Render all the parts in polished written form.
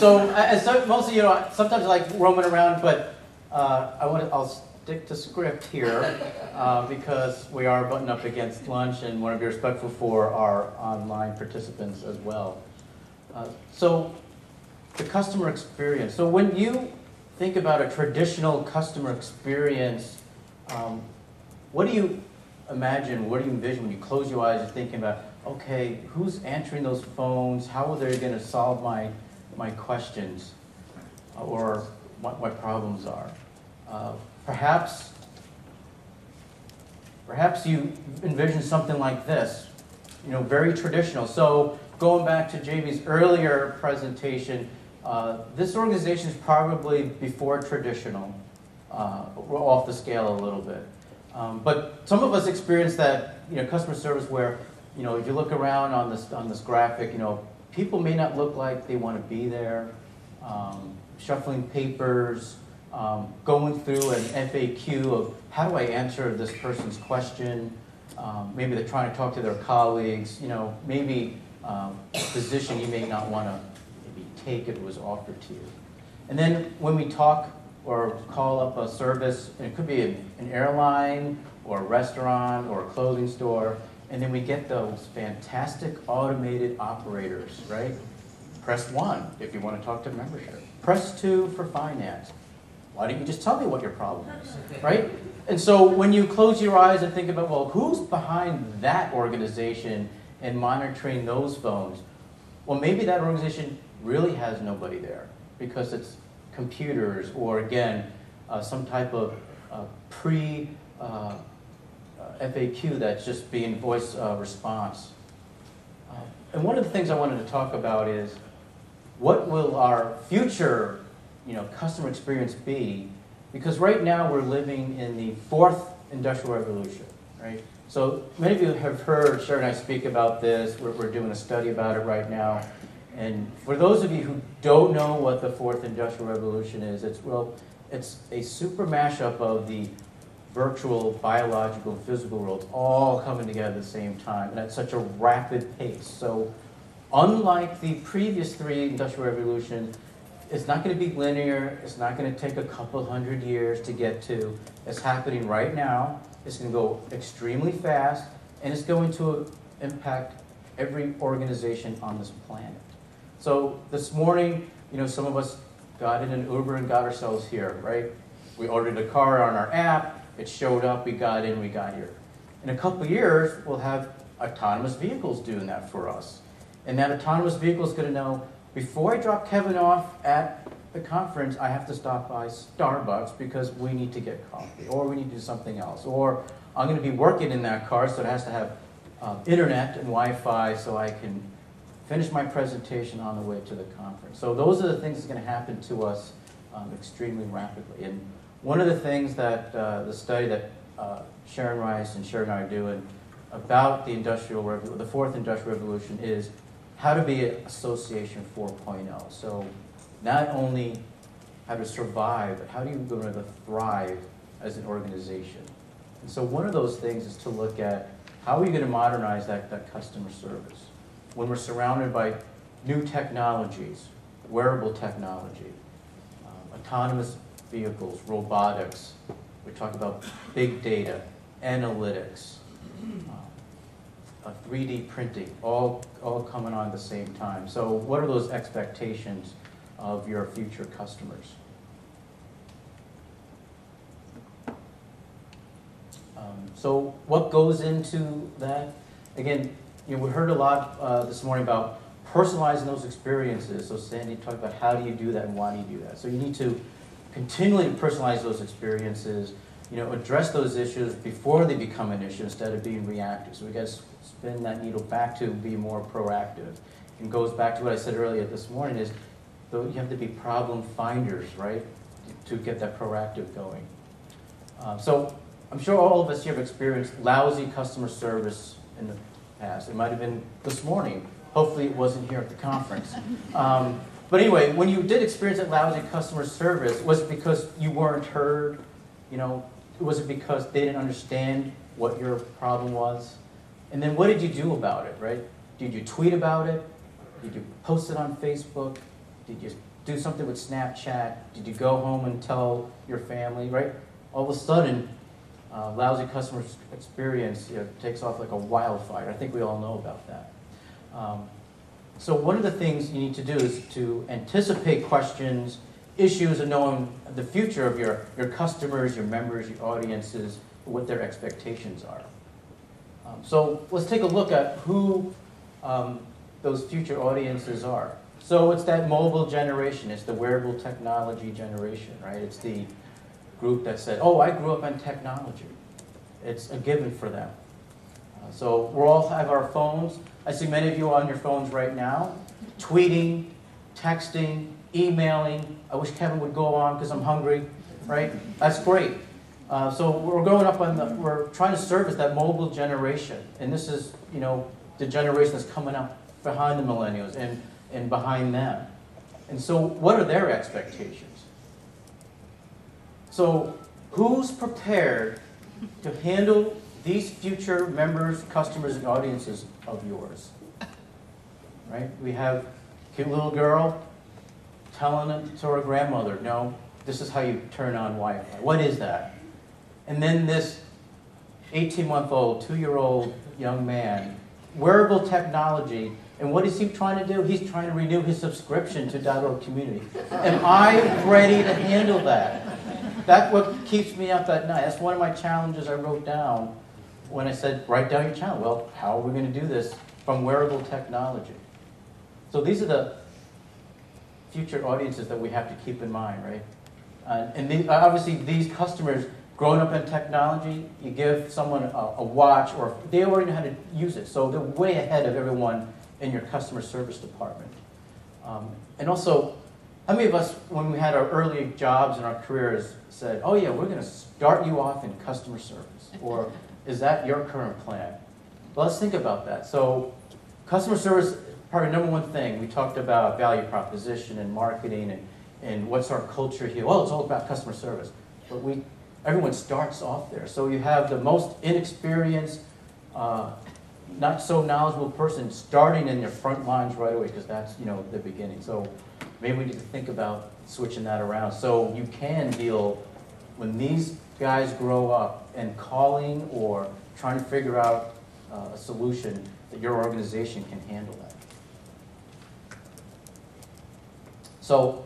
Most of you know, sometimes I like roaming around, but I'll stick to script here because we are butting up against lunch and want to be respectful for our online participants as well. So the customer experience. So when you think about a traditional customer experience, what do you imagine, what do you envision when you close your eyes and thinking about, okay, who's answering those phones? How are they going to solve my questions or what my problems are? Perhaps you envision something like this, very traditional. So going back to Jamie's earlier presentation, this organization is probably before traditional. We're off the scale a little bit. But some of us experience that, customer service where, if you look around on this graphic, people may not look like they want to be there, shuffling papers, going through an FAQ of how do I answer this person's question. Maybe they're trying to talk to their colleagues. Maybe a position you may not want to maybe take if it was offered to you. And then when we talk or call up a service, and it could be an airline or a restaurant or a clothing store, and then we get those fantastic automated operators, right? Press 1 if you want to talk to membership. Press 2 for finance. Why don't you just tell me what your problem is, right? And so when you close your eyes and think about, well, who's behind that organization and monitoring those phones? Well, maybe that organization really has nobody there because it's computers or, again, some type of FAQ that's just being voice response. And one of the things I wanted to talk about is what will our future customer experience be? Because right now we're living in the 4th industrial revolution, right? So many of you have heard Sharon and I speak about this. We're doing a study about it right now. And for those of you who don't know what the 4th industrial revolution is, it's a super mashup of the virtual, biological, and physical worlds all coming together at the same time, and at such a rapid pace. So unlike the previous 3 industrial revolutions, it's not going to be linear. It's not going to take a couple hundred years to get to. It's happening right now. It's going to go extremely fast, and it's going to impact every organization on this planet. So this morning, some of us got in an Uber and got ourselves here, right? We ordered a car on our app. It showed up. We got in. We got here. In a couple of years, we'll have autonomous vehicles doing that for us. And that autonomous vehicle is going to know, before I drop Kevin off at the conference, I have to stop by Starbucks because we need to get coffee, or we need to do something else. Or I'm going to be working in that car, so it has to have internet and Wi-Fi so I can finish my presentation on the way to the conference. So those are the things that's going to happen to us extremely rapidly. And one of the things that the study that Sharon Rice and Sharon and I are doing about the 4th industrial revolution is how to be Association 4.0. So not only how to survive, but how do you go to thrive as an organization? And so one of those things is to look at how are you going to modernize that customer service when we're surrounded by new technologies, wearable technology, autonomous vehicles, robotics. We talk about big data, analytics, 3D printing, all coming on at the same time. So what are those expectations of your future customers? So what goes into that? Again, we heard a lot this morning about personalizing those experiences. So Sandy talked about how do you do that and why do you do that. So you need to continually personalize those experiences, address those issues before they become an issue instead of being reactive. So we got to spin that needle back to be more proactive. And goes back to what I said earlier this morning is, though you have to be problem finders, right, to get that proactive going. So I'm sure all of us here have experienced lousy customer service in the past. It might have been this morning. Hopefully it wasn't here at the conference. But anyway, when you did experience that lousy customer service, was it because you weren't heard? Was it because they didn't understand what your problem was? And then what did you do about it, right? Did you tweet about it? Did you post it on Facebook? Did you do something with Snapchat? Did you go home and tell your family, right? All of a sudden, lousy customer experience takes off like a wildfire. I think we all know about that. So one of the things you need to do is to anticipate questions, issues, and knowing the future of your customers, your members, your audiences, what their expectations are. So let's take a look at who those future audiences are. So it's that mobile generation. It's the wearable technology generation, right? It's the group that said, oh, I grew up on technology. It's a given for them. So we all have our phones. I see many of you on your phones right now, tweeting, texting, emailing. I wish Kevin would go on because I'm hungry, right? That's great. So we're growing up on we're trying to service that mobile generation. And this is, the generation that's coming up behind the millennials and behind them. And so what are their expectations? So who's prepared to handle these future members, customers, and audiences of yours? Right? We have a cute little girl telling it to her grandmother, no, this is how you turn on Wi-Fi. What is that? And then this 18-month-old, 2-year-old young man, wearable technology, and what is he trying to do? He's trying to renew his subscription to .org Community. Am I ready to handle that? That's what keeps me up at night. That's one of my challenges I wrote down when I said, write down your challenge. Well, how are we going to do this from wearable technology? So these are the future audiences that we have to keep in mind, right? And obviously, these customers growing up in technology, you give someone a watch, or they already know how to use it. So they're way ahead of everyone in your customer service department. And also, how many of us, when we had our early jobs in our careers, said, oh yeah, we're going to start you off in customer service? Or is that your current plan? Well, let's think about that. So customer service, probably number one thing, we talked about value proposition and marketing and what's our culture here. Well, it's all about customer service. But everyone starts off there. So you have the most inexperienced, not so knowledgeable person starting in your front lines right away, because that's the beginning. So maybe we need to think about switching that around so you can deal when these guys grow up and calling or trying to figure out a solution that your organization can handle that. So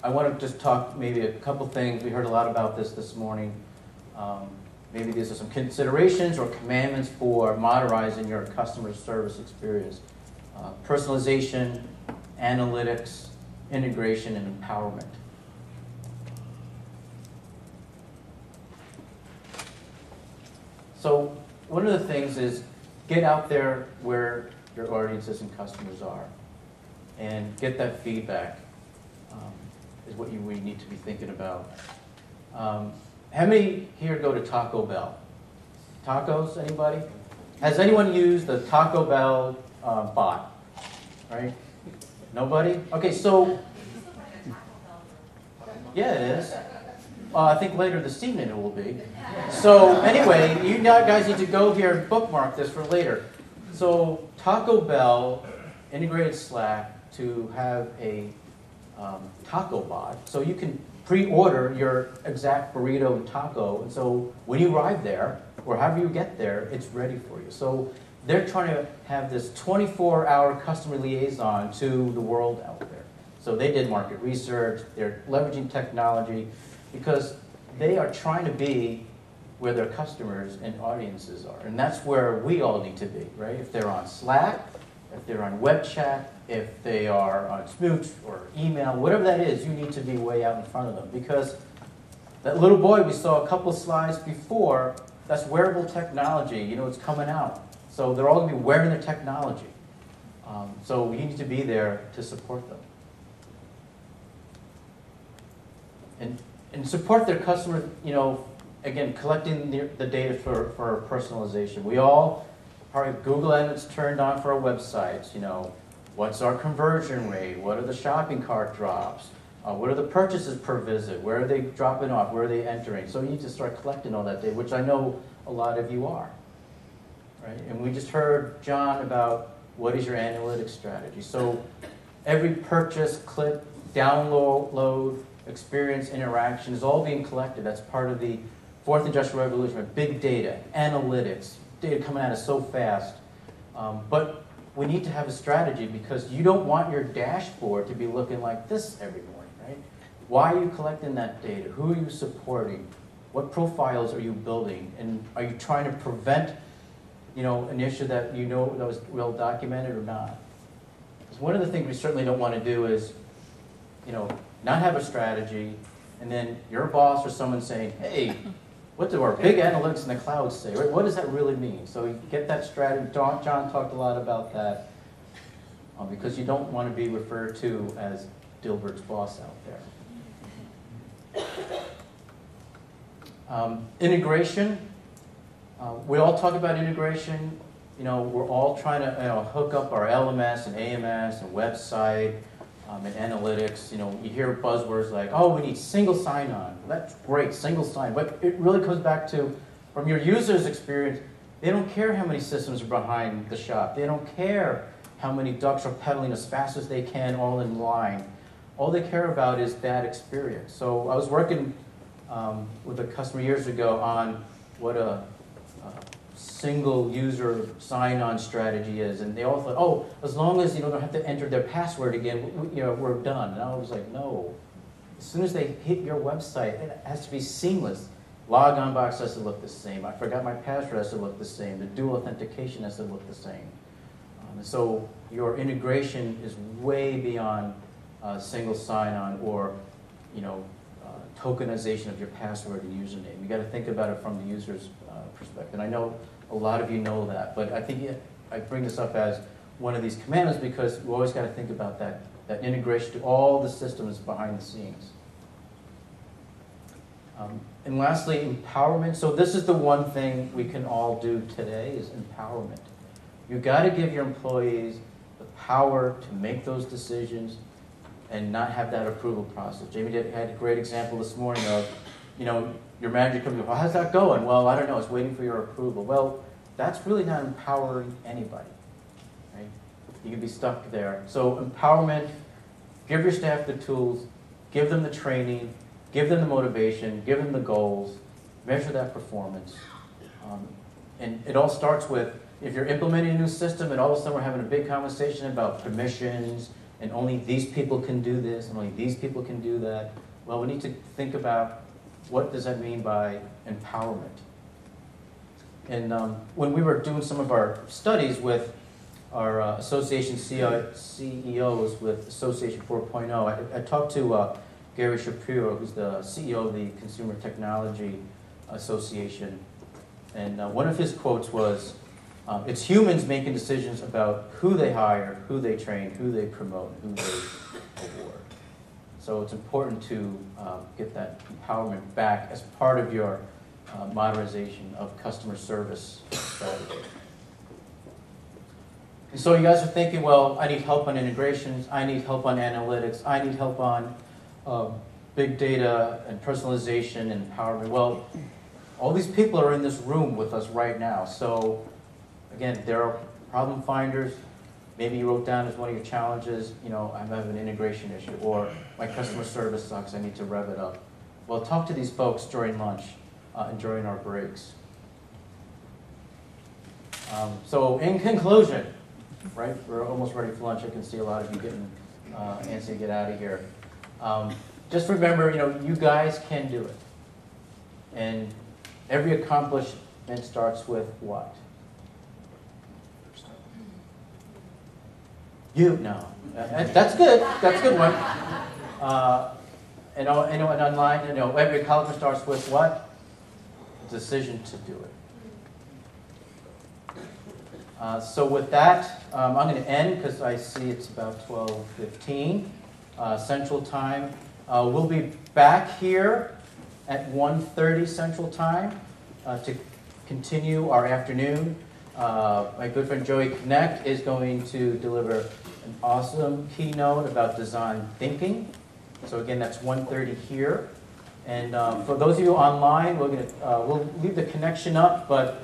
I want to just talk maybe a couple things. We heard a lot about this morning. Maybe these are some considerations or commandments for modernizing your customer service experience. Personalization, analytics, integration, and empowerment. So one of the things is get out there where your audiences and customers are and get that feedback is what we need to be thinking about. How many here go to Taco Bell? Tacos, anybody? Has anyone used the Taco Bell bot? Right? Nobody? Okay, so, yeah, it is. I think later this evening it will be. So anyway, you guys need to go here and bookmark this for later. So Taco Bell integrated Slack to have a taco bot. So you can pre-order your exact burrito and taco. And so when you arrive there, or however you get there, it's ready for you. So they're trying to have this 24-hour customer liaison to the world out there. So they did market research. They're leveraging technology because they are trying to be where their customers and audiences are. And that's where we all need to be, right? If they're on Slack, if they're on web chat, if they are on Smooch or email, whatever that is, you need to be way out in front of them. Because that little boy we saw a couple slides before, that's wearable technology. It's coming out. So they're all going to be wearing the technology. So we need to be there to support them. And support their customer, again, collecting the data for personalization. We all, probably Google Analytics turned on for our websites, what's our conversion rate? What are the shopping cart drops? What are the purchases per visit? Where are they dropping off? Where are they entering? So you need to start collecting all that data, which I know a lot of you are. Right? And we just heard John about what is your analytics strategy. So every purchase, click, download, experience, interaction is all being collected. That's part of the fourth industrial revolution, with big data, analytics, data coming at us so fast. But we need to have a strategy, because you don't want your dashboard to be looking like this every morning, right? Why are you collecting that data? Who are you supporting? What profiles are you building? And are you trying to prevent, an issue that that was well documented or not? Because one of the things we certainly don't want to do is, not have a strategy, and then your boss or someone saying, hey, what do our big analytics in the cloud say? Right? What does that really mean? So you get that strategy. John talked a lot about that, because you don't want to be referred to as Dilbert's boss out there. Integration. We all talk about integration. We're all trying to hook up our LMS and AMS and website and analytics. You hear buzzwords like, oh, we need single sign-on. That's great, single sign. But it really comes back to, from your user's experience, they don't care how many systems are behind the shop. They don't care how many ducks are pedaling as fast as they can, all in line. All they care about is that experience. So I was working with a customer years ago on what a single user sign-on strategy is, and they all thought, oh, as long as they don't have to enter their password again, we're done. And I was like, no. As soon as they hit your website, it has to be seamless. Logon box has to look the same. I forgot my password has to look the same. The dual authentication has to look the same. And so your integration is way beyond single sign-on or tokenization of your password and username. You got to think about it from the user's perspective. And I know a lot of you know that, but I think I bring this up as one of these commandments because we always got to think about that integration to all the systems behind the scenes. And lastly, empowerment. So this is the one thing we can all do today is empowerment. You've got to give your employees the power to make those decisions and not have that approval process. Jamie had a great example this morning of, your manager comes, well, how's that going? Well, I don't know, it's waiting for your approval. Well, that's really not empowering anybody, right? You can be stuck there. So empowerment, give your staff the tools, give them the training, give them the motivation, give them the goals, measure that performance. And it all starts with, if you're implementing a new system and all of a sudden we're having a big conversation about permissions and only these people can do this and only these people can do that, well, we need to think about what does that mean by empowerment. And when we were doing some of our studies with our association CEOs with Association 4.0, I talked to Gary Shapiro, who's the CEO of the Consumer Technology Association, and one of his quotes was, it's humans making decisions about who they hire, who they train, who they promote, who they award. So it's important to get that empowerment back as part of your modernization of customer service strategy. And so you guys are thinking, well, I need help on integrations, I need help on analytics, I need help on big data and personalization and empowerment. Well, all these people are in this room with us right now. So again, there are problem finders. Maybe you wrote down as one of your challenges, I'm having an integration issue, or my customer service sucks, I need to rev it up. Well, talk to these folks during lunch and during our breaks. So in conclusion, right, we're almost ready for lunch. I can see a lot of you getting antsy to get out of here. Just remember, you guys can do it. And every accomplishment starts with what? No. That's good. That's a good one. And online, every accomplishment starts with what? A decision to do it. So with that, I'm going to end because I see it's about 12:15 Central Time. We'll be back here at 1:30 Central Time to continue our afternoon. My good friend Joey Knecht is going to deliver an awesome keynote about design thinking. So again, that's 1:30 here. And for those of you online, we'll leave the connection up, but